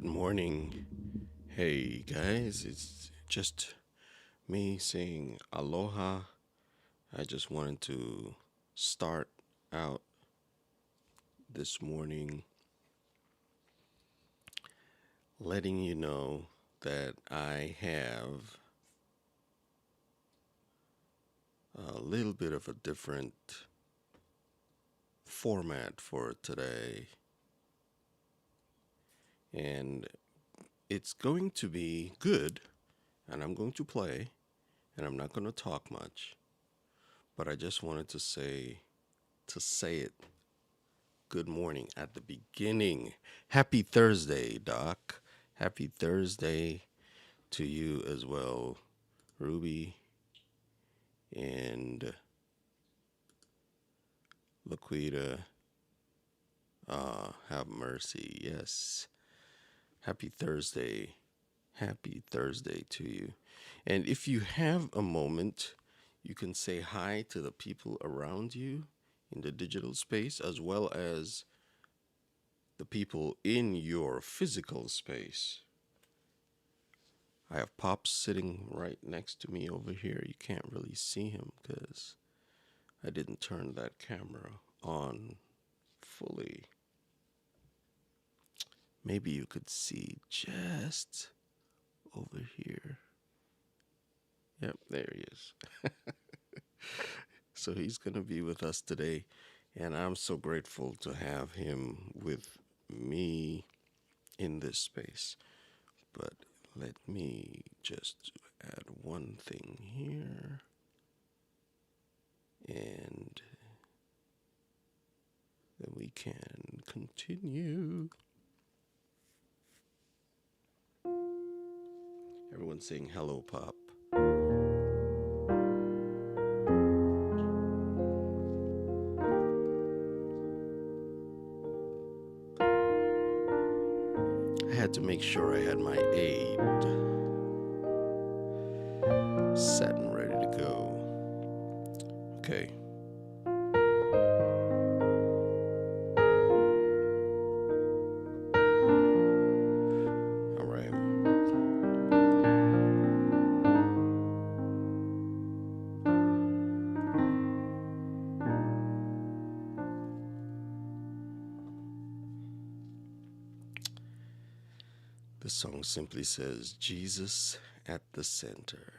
morning. Hey guys, it's just me saying aloha. I just wanted to start out this morning letting you know that I have a little bit of a different format for today. And it's going to be good, and I'm going to play, and I'm not going to talk much, but I just wanted to say it. Good morning at the beginning. Happy Thursday, Doc. Happy Thursday to you as well, Ruby and Laquita. Have mercy. Yes. Happy Thursday. Happy Thursday to you. And if you have a moment, you can say hi to the people around you in the digital space as well as the people in your physical space. I have Pops sitting right next to me over here. You can't really see him because I didn't turn that camera on fully. Maybe you could see just over here. Yep, there he is. So he's going to be with us today, and I'm so grateful to have him with me in this space. But let me just add one thing here. And then we can continue. Everyone's saying hello, Pop. I had to make sure I had my aid set and ready to go. Okay. All right. The song simply says, Jesus at the center.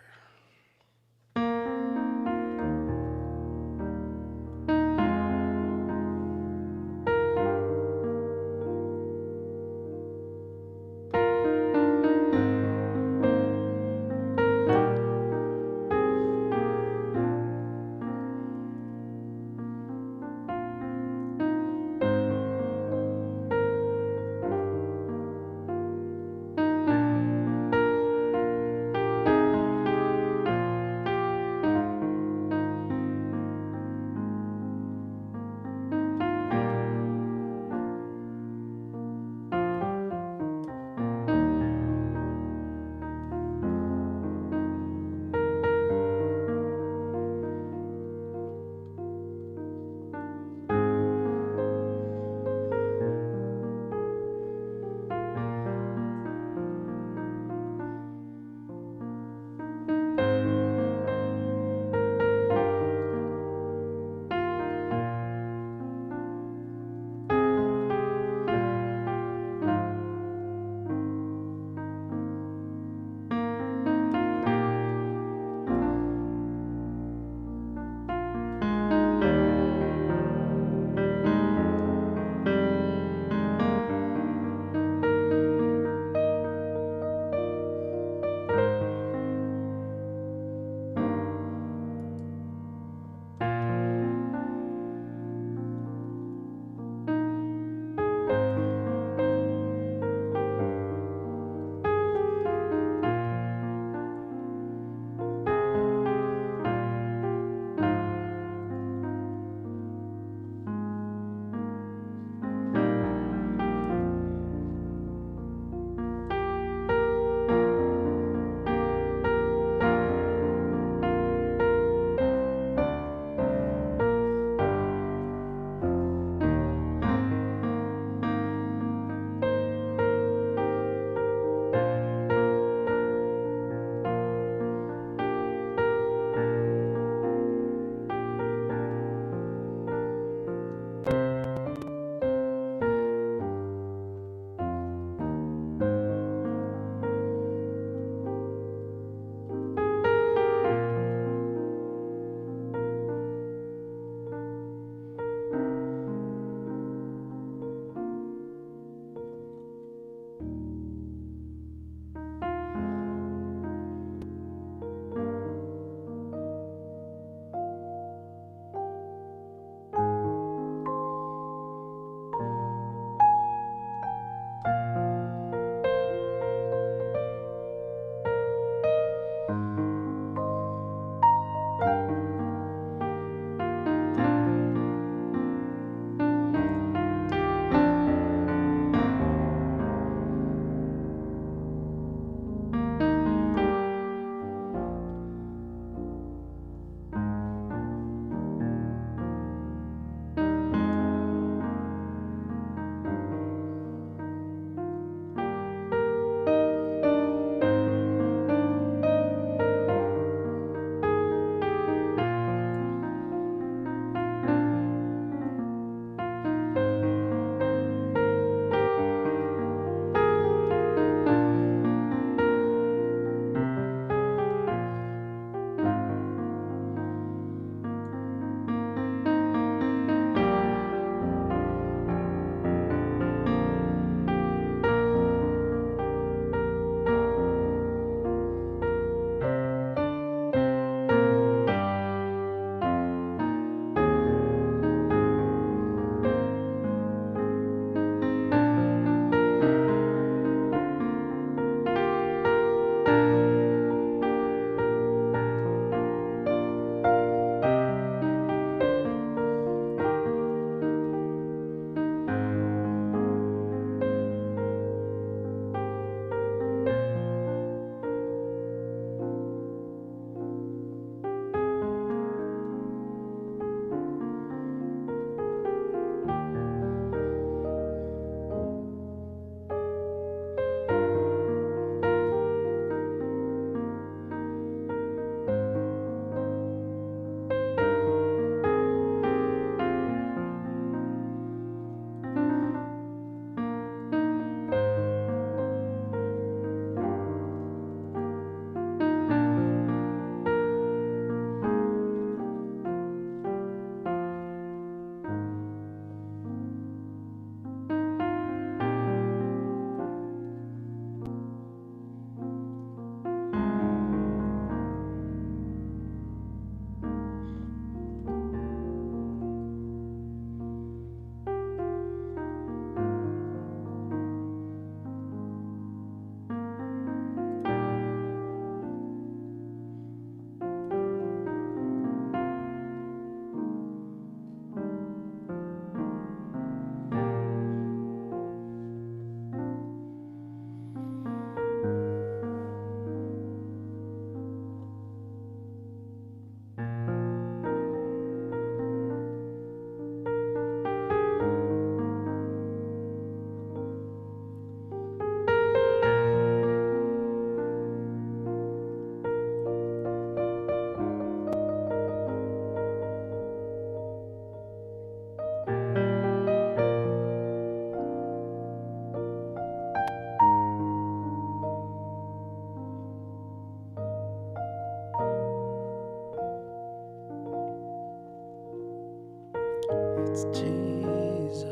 Jesus,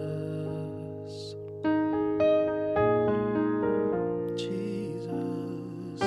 Jesus.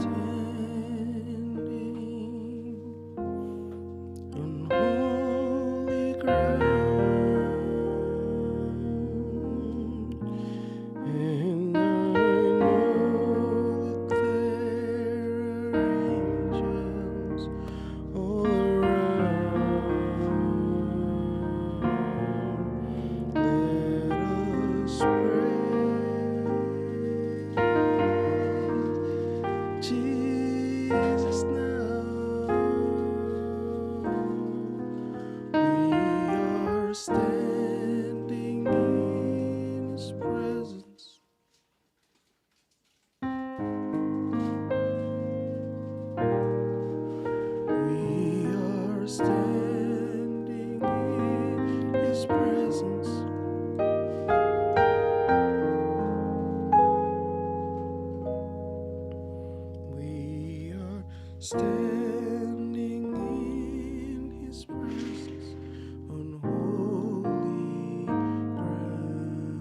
standing on holy ground, and I know that there are angels all around. Let us praise Jesus now. We are standing in His presence. We are standing in His presence. We are standing in His presence on holy ground.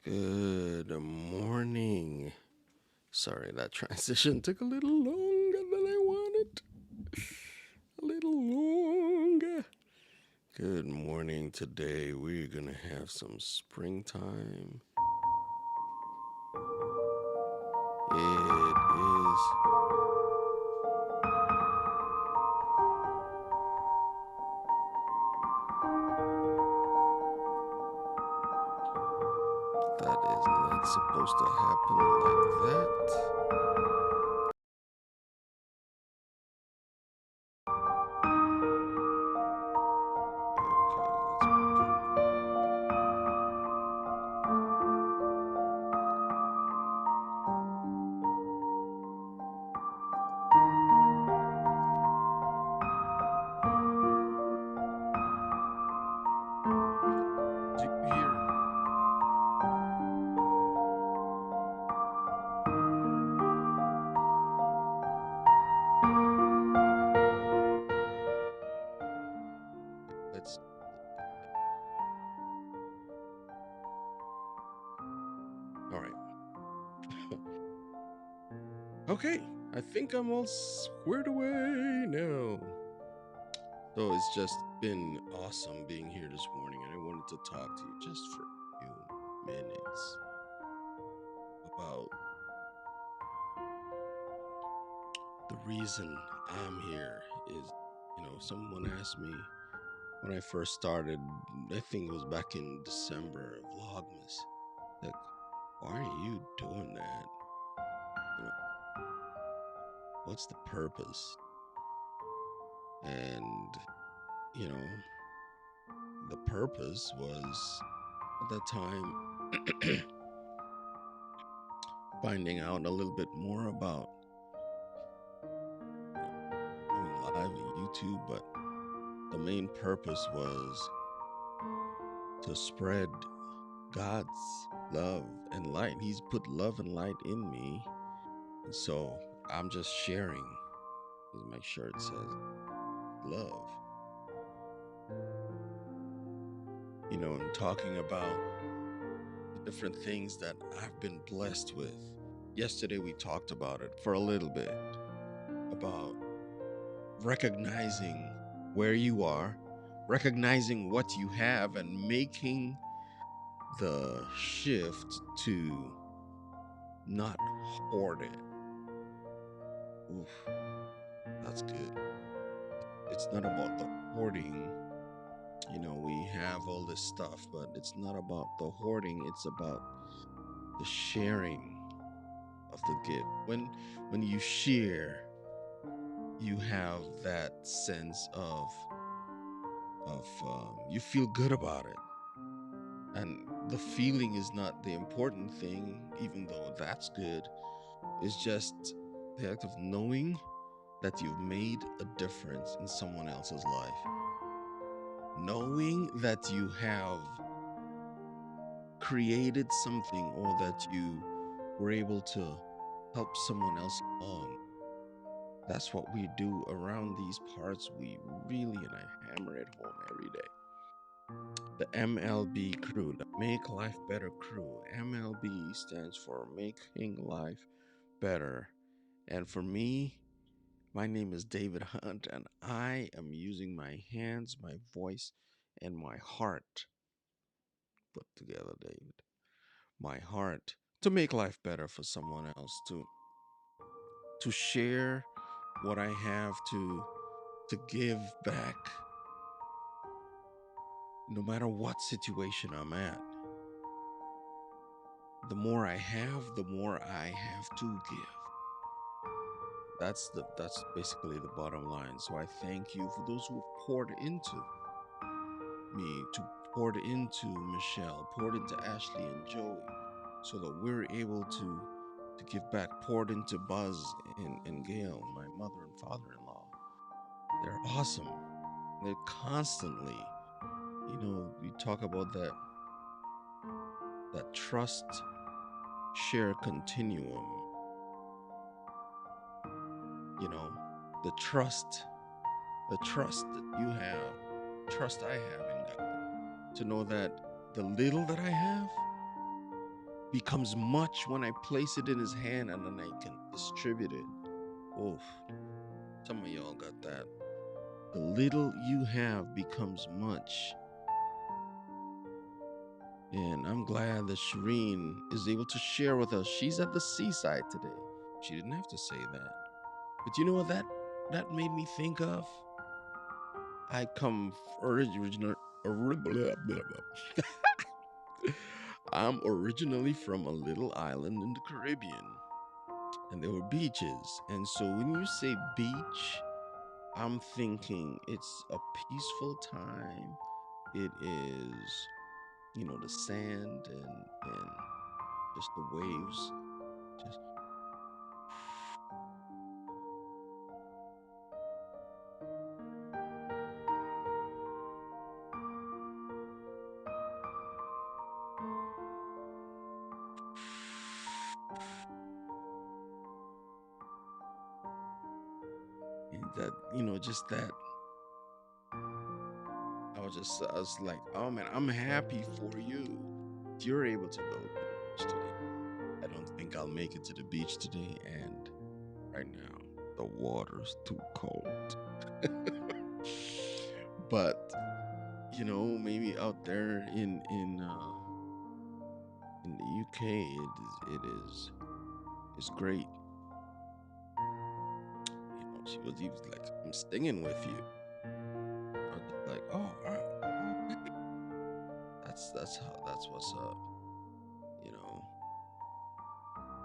Good morning. Sorry, that transition took a little longer than I wanted. A little longer. Good morning. Today we're going to have some springtime. It is. That is not supposed to happen like that. Do you hear? Let's. All right. Okay. I think I'm all squared away now. So it's just been awesome being here this morning, and I wanted to talk to you just for a few minutes about the reason I'm here. Someone asked me when I first started, I think it was back in December, Vlogmas, like, why are you doing that? You know, what's the purpose? And, you know, the purpose was at that time finding out a little bit more about going live on YouTube, but the main purpose was to spread God's love and light. He's put love and light in me, and so I'm just sharing. Let's make sure it says love. And talking about the different things that I've been blessed with. Yesterday we talked about it for a little bit, about recognizing where you are, recognizing what you have, and making the shift to not hoard it. Oof, that's good. It's not about the hoarding. We have all this stuff, but it's not about the hoarding. It's about the sharing of the gift. When you share, you have that sense of you feel good about it, and the feeling is not the important thing, even though that's good. It's just the act of knowing that you've made a difference in someone else's life, knowing that you have created something, or that you were able to help someone else along. That's what we do around these parts. We really, and I hammer it home every day. The MLB crew, the Make Life Better crew. MLB stands for Making Life Better. And for me, my name is David Hunt, and I am using my hands, my voice, and my heart. Put together, David. My heart to make life better for someone else, to share what I have, to give back, no matter what situation I'm at. The more I have, the more I have to give. That's basically the bottom line. So I thank you for those who have poured into me, to poured into Michelle, poured into Ashley and Joey, so that we're able to give back, poured into Buzz and Gail, my mother and father-in-law. They're awesome. They're constantly, we talk about that trust share continuum. The trust that you have, trust I have in God, to know that the little that I have, becomes much when I place it in his hand and then I can distribute it. Oh, some of y'all got that. The little you have becomes much. And I'm glad that Shireen is able to share with us. She's at the seaside today. She didn't have to say that. But you know what that made me think of? I come original. I'm originally from a little island in the Caribbean, and there were beaches. And so when you say beach, I'm thinking it's a peaceful time. It is, the sand and just the waves, just and that, just that. I was like, oh man, I'm happy for you. You're able to go to the beach today. I don't think I'll make it to the beach today, and right now the water's too cold. But maybe out there in the UK, it's great. She was even like, I'm singing with you. I was just like, oh, okay. That's what's up, you know.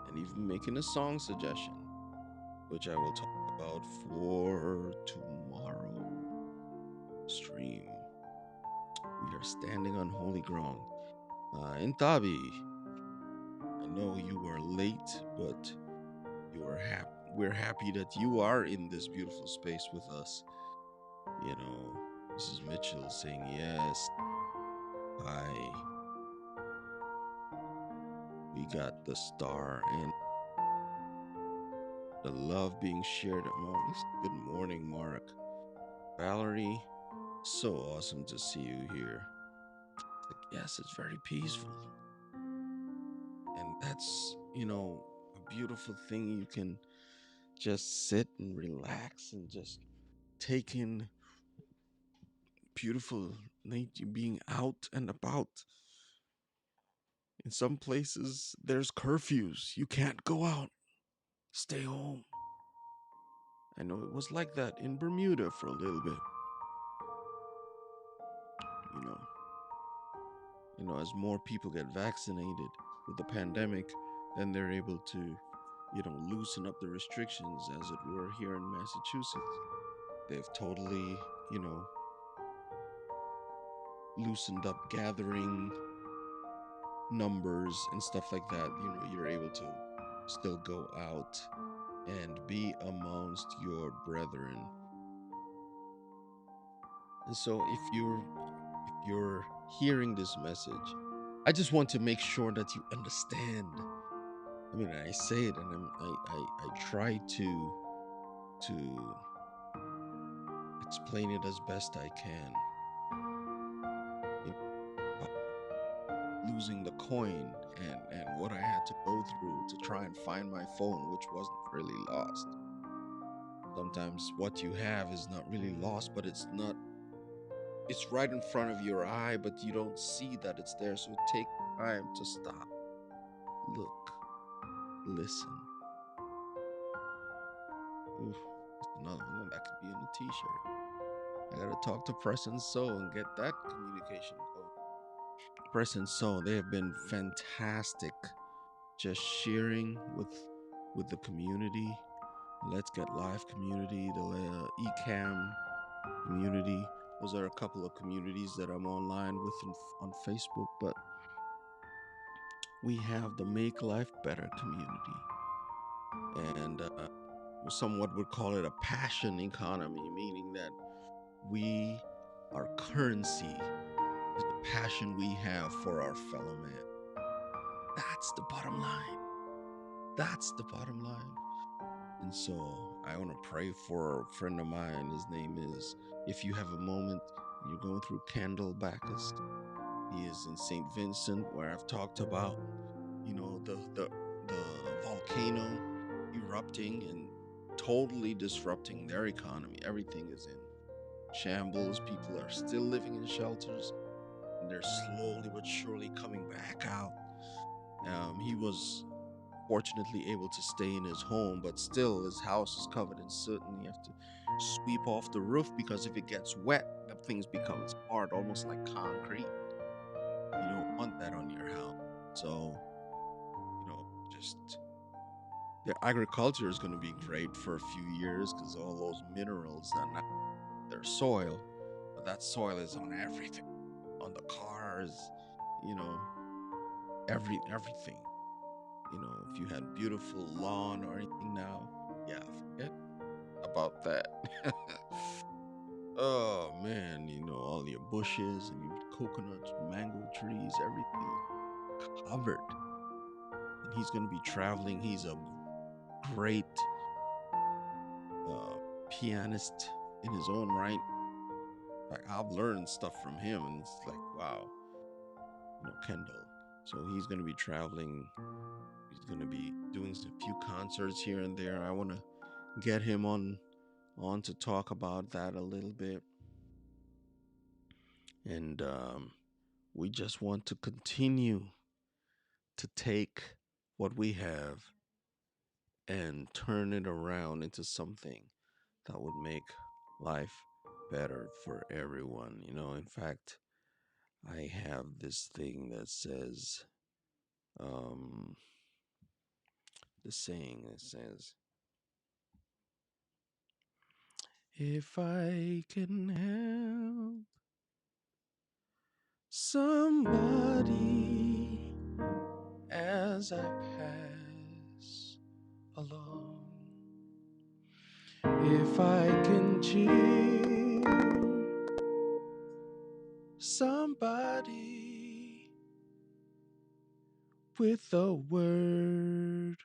And even making a song suggestion, which I will talk about for tomorrow stream. We are standing on holy ground. In Tabi, I know you are late, but you are happy. We're happy that you are in this beautiful space with us. Mrs. Mitchell saying yes. Hi. We got the star and the love being shared among us. Good morning, Mark. Valerie, so awesome to see you here. Yes, it's very peaceful. And that's, a beautiful thing. You can just sit and relax and just take in beautiful nature, being out and about. In some places, there's curfews. You can't go out. Stay home. I know it was like that in Bermuda for a little bit. You know, as more people get vaccinated with the pandemic, then they're able to, loosen up the restrictions, as it were, here in Massachusetts. They've totally, loosened up gathering numbers and stuff like that. You're able to still go out and be amongst your brethren. And so if you're hearing this message, I just want to make sure that you understand. I mean, I say it, and I try to explain it as best I can. Losing the coin and what I had to go through to try and find my phone, which wasn't really lost. Sometimes what you have is not really lost, but it's right in front of your eye, but you don't see that it's there. So take time to stop, look, listen. Oof, that's another one that could be in a t-shirt. I gotta talk to Press and Soul and get that communication going. Press and Soul, they have been fantastic, just sharing with the community. Let's Get Live community, the eCam community. Those are a couple of communities that I'm online with on Facebook, but we have the Make Life Better community. And somewhat would call it a passion economy, meaning that our currency is the passion we have for our fellow man. That's the bottom line. That's the bottom line. And so I want to pray for a friend of mine. His name is, if you have a moment, you're going through Candle Bacchus. He is in St. Vincent, where I've talked about, disrupting and totally disrupting their economy. Everything is in shambles. People are still living in shelters, and they're slowly but surely coming back out. He was fortunately able to stay in his home, but still his house is covered in soot, and you have to sweep off the roof because if it gets wet, the things becomes hard, almost like concrete. You don't want that on your house. So, just the agriculture is going to be great for a few years because all those minerals are not their soil, but that soil is on everything, on the cars, you know, everything. If you had beautiful lawn or anything now, yeah, forget about that. Oh man, all your bushes and your coconuts, mango trees, everything covered. And he's going to be traveling. He's a great uh, pianist in his own right. Like I've learned stuff from him, and it's like, wow, Kendall. So he's going to be traveling. He's going to be doing a few concerts here and there. I want to get him on to talk about that a little bit, and we just want to continue to take what we have and turn it around into something that would make life better for everyone. In fact, I have this thing that says, um, the saying that says, if I can help somebody as I pass along, if I can cheer somebody with a word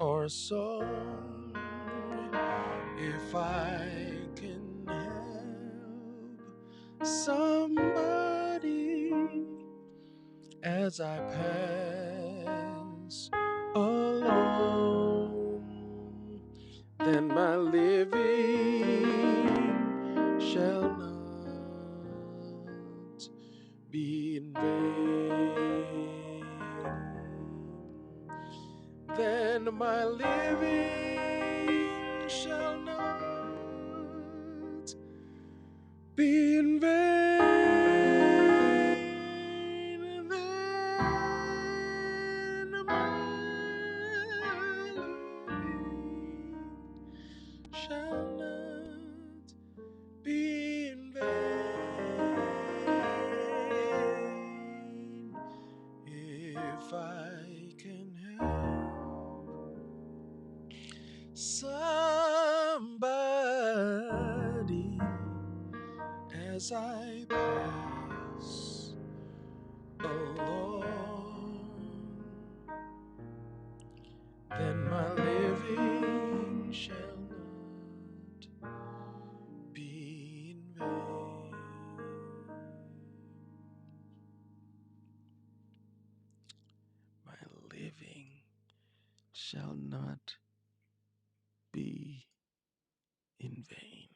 or a song, if I can help somebody as I pass along, then my living shall not be in vain. Then my living shall not be in vain. Then my living shall not be in vain. If I can help somebody as I pass along, then my living shall not be in vain. My living shall not be in vain.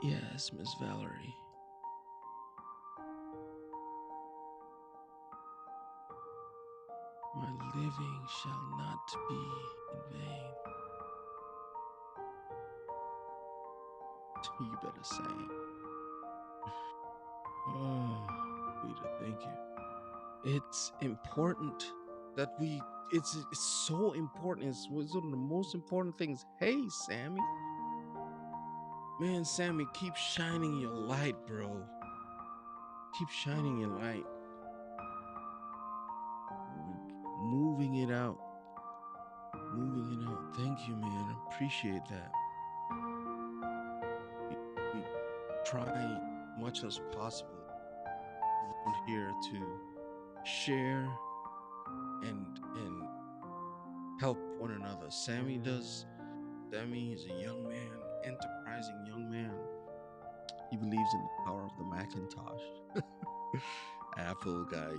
Yes, Miss Valerie. My living shall not be in vain. You better sing. Oh, Rita, thank you. It's important that it's so important. It's one of the most important things. Hey, Sammy. Man, Sammy, keep shining your light, bro. Keep shining your light. Moving it out. Moving it out. Thank you, man. I appreciate that. We try much as possible around here to share and help one another. Sammy is a young man, enterprising young man, He believes in the power of the Macintosh. Apple guy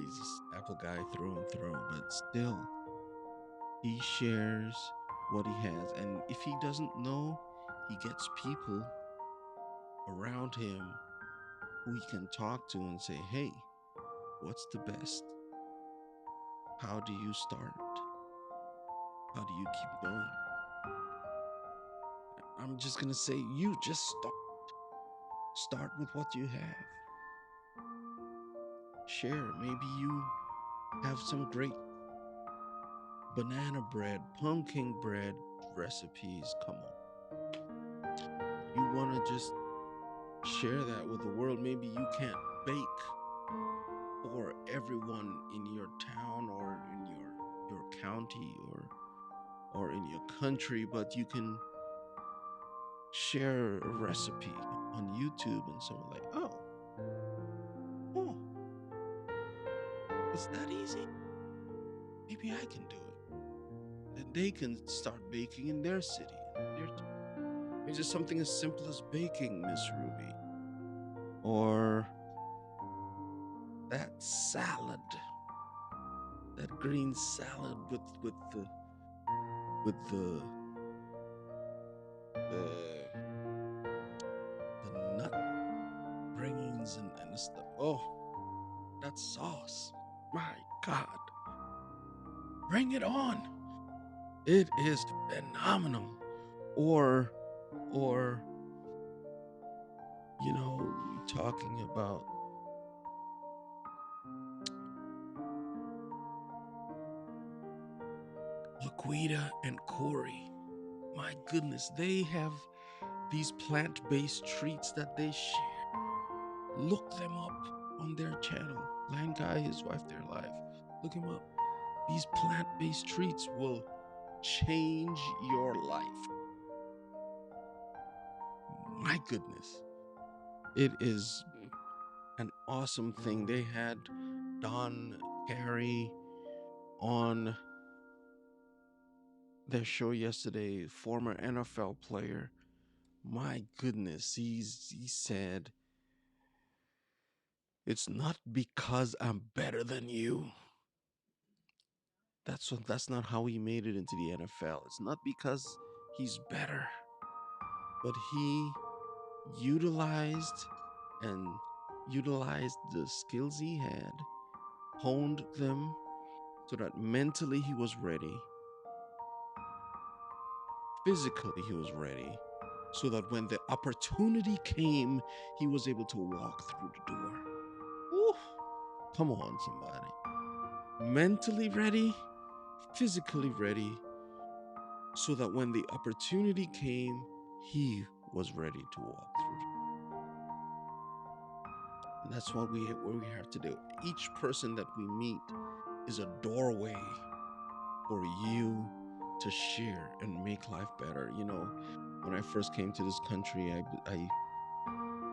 through and through, but still, he shares what he has. And if he doesn't know, he gets people around him who he can talk to and say, hey, what's the best? How do you start? How do you keep going? I'm just going to say, you just start. Start with what you have. Share. Maybe you have some great banana bread, pumpkin bread recipes. Come on. You want to just share that with the world. Maybe you can't bake for everyone in your town or in your county or in your country, but you can share a recipe on YouTube and someone like, oh, it's that easy. Maybe I can do it. Then they can start baking in their city. It's just something as simple as baking, Miss Ruby, or that salad, that green salad with the nut bringings and stuff. Oh, that sauce. My God. Bring it on. It is phenomenal. Or talking about Laquita and Corey. My goodness, they have these plant-based treats that they share. Look them up on their channel. Blind Guy, his wife, their life. Look him up. These plant-based treats will change your life. My goodness. It is an awesome thing. They had Don Carey on their show yesterday, former NFL player. My goodness, he said, it's not because I'm better than you. That's not how he made it into the NFL. It's not because he's better, but he utilized the skills he had, honed them so that mentally he was ready, physically he was ready, so that when the opportunity came, he was able to walk through the door. Ooh, come on, somebody. Mentally ready, physically ready, so that when the opportunity came, he was ready to walk through. And that's what we have to do. Each person that we meet is a doorway for you to share and make life better. When I first came to this country, I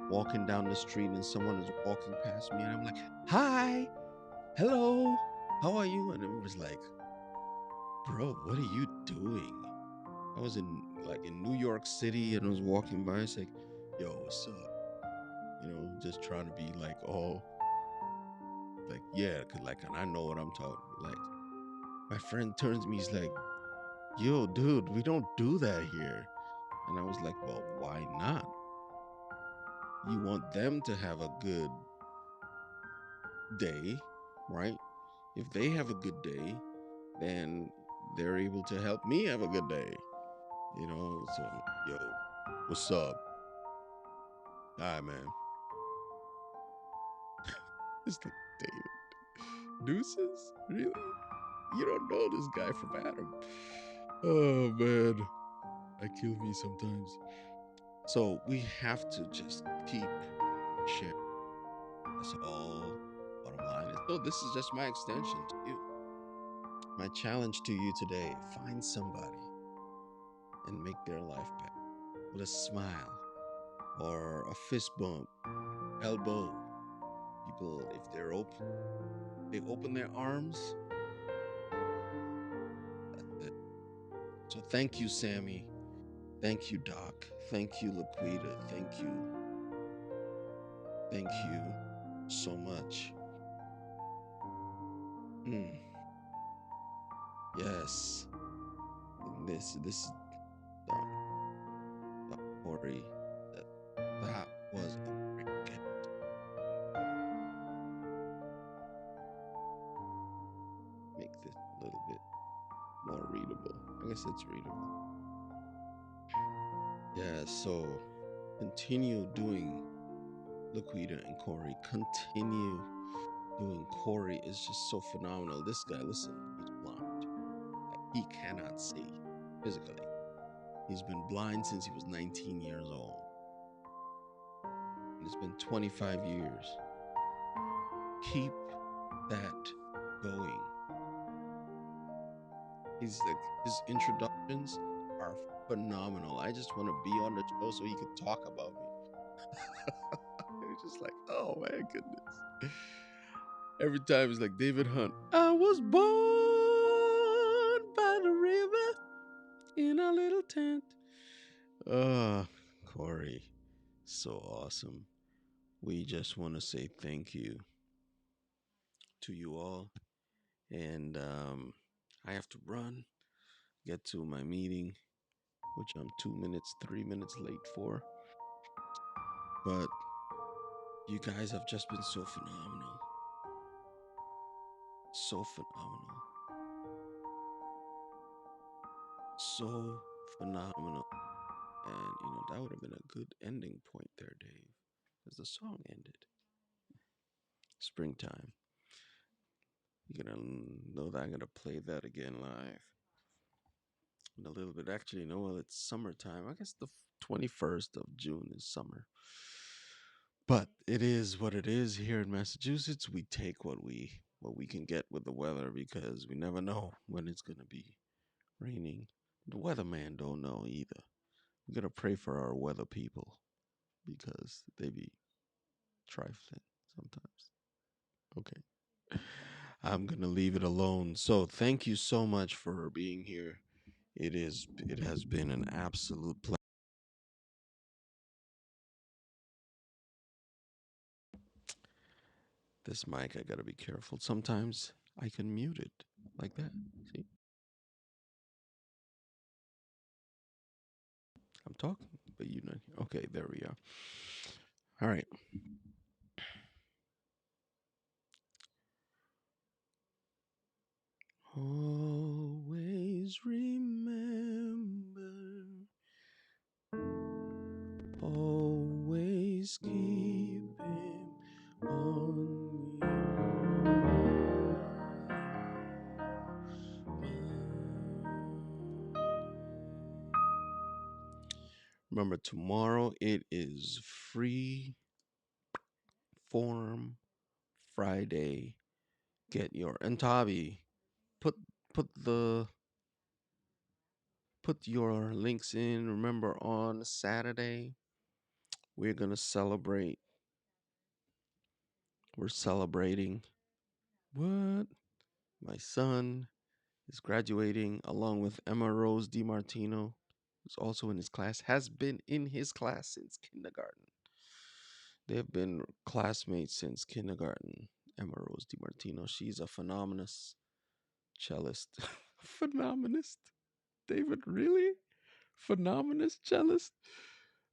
walking down the street and someone is walking past me and I'm like, hi, hello, how are you? And it was like, bro, what are you doing? I was in New York City and I was walking by. It's like, yo, what's up? Just trying to be like, oh, like, yeah, and I know what I'm talking. Like, my friend turns to me, he's like, yo, dude, we don't do that here. And I was like, well, why not? You want them to have a good day, right? If they have a good day, then they're able to help me have a good day. So, yo, what's up? All right, man. It's like, David. Deuces? Really? You don't know this guy from Adam. Oh, man. I kill me sometimes. So we have to just keep sharing. That's all. Bottom line is. So this is just my extension to you. My challenge to you today: find somebody and make their life better with a smile or a fist bump, elbow. People, if they open their arms. That's it. So thank you, Sammy. Thank you, Doc. Thank you, Laquita. Thank you, Thank you so much. Mm, yes. This is Corey. That that was a great get. Make this a little bit more readable. I guess it's readable. Yeah, so continue doing Laquita and Corey. Continue doing Corey is just so phenomenal. This guy, listen, he's blind. Like, he cannot see physically. He's been blind since he was 19 years old. And it's been 25 years. Keep that going. He's like, his introductions are phenomenal. I just want to be on the show so he could talk about me. It's just like, oh my goodness. Every time it's like David Hunt. I was born by the river in a little tent. Corey, so awesome. We just want to say thank you to you all. And I have to run, get to my meeting, which I'm 2 minutes, 3 minutes late for. But you guys have just been so phenomenal. So phenomenal. So phenomenal. And, that would have been a good ending point there, Dave, because the song ended. Springtime. You're going to know that I'm going to play that again live in a little bit. Actually, well, it's summertime. I guess the 21st of June is summer. But it is what it is here in Massachusetts. We take what we can get with the weather because we never know when it's going to be raining. The weatherman don't know either. We got to pray for our weather people because they be trifling sometimes. Okay. I'm going to leave it alone. So thank you so much for being here. It has been an absolute pleasure. This mic, I got to be careful. Sometimes I can mute it like that. See? I'm talking, but you know. Okay, there we are. All right. Always remember, always keep him on your mind. Remember, tomorrow it is Free Form Friday. Get your and Tavi, put put the put your links in. Remember, on Saturday we're gonna celebrate. We're celebrating what? My son is graduating along with Emma Rose DiMartino, who's also in his class, has been in his class since kindergarten. They've been classmates since kindergarten. Emma Rose DiMartino. She's a phenomenous cellist. Phenomenist? David, really? Phenomenous cellist?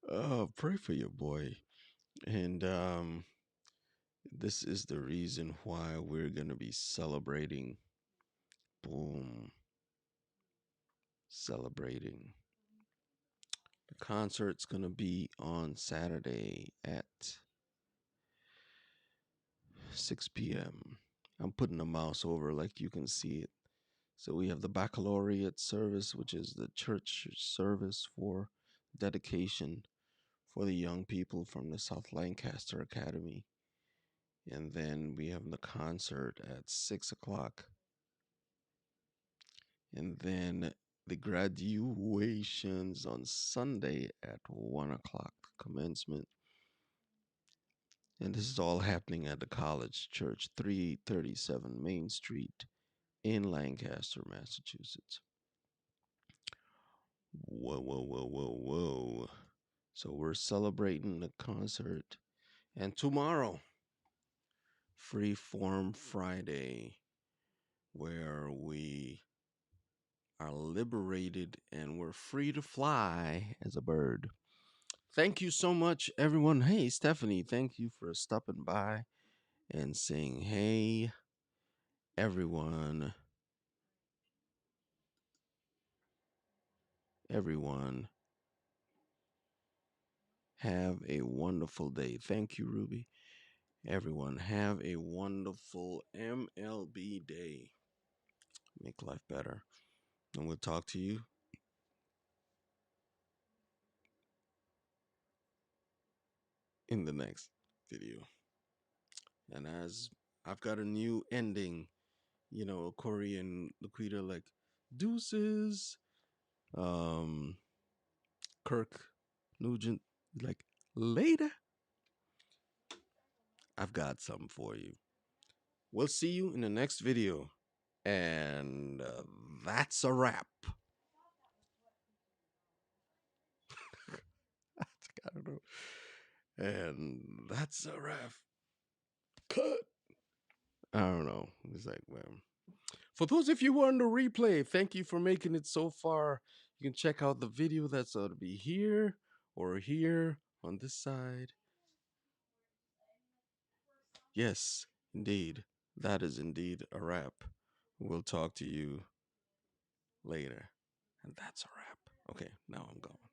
Oh, pray for your boy. And this is the reason why we're going to be celebrating. Boom. Celebrating. The concert's going to be on Saturday at 6 p.m. I'm putting the mouse over like you can see it. So we have the baccalaureate service, which is the church service for dedication for the young people from the South Lancaster Academy. And then we have the concert at 6 o'clock. And then the graduations on Sunday at 1 o'clock, commencement. And this is all happening at the College Church, 337 Main Street in Lancaster, Massachusetts. Whoa, whoa, whoa, whoa, whoa. So we're celebrating the concert. And tomorrow, Free Form Friday, where we are liberated and we're free to fly as a bird. Thank you so much, everyone. Hey, Stephanie, thank you for stopping by and saying, hey, everyone, everyone, have a wonderful day. Thank you, Ruby. Everyone, have a wonderful MLB day. Make life better. And we'll talk to you in the next video. And as I've got a new ending, Corey and Laquita like deuces. Um, Kirk Nugent like later. I've got something for you. We'll see you in the next video. And that's a wrap. I don't know. And that's a wrap. Cut. I don't know. It's like, man. For those of you who are on the replay, thank you for making it so far. You can check out the video that's going to be here or here on this side. Yes, indeed. That is indeed a wrap. We'll talk to you later. And that's a wrap. Okay, now I'm going.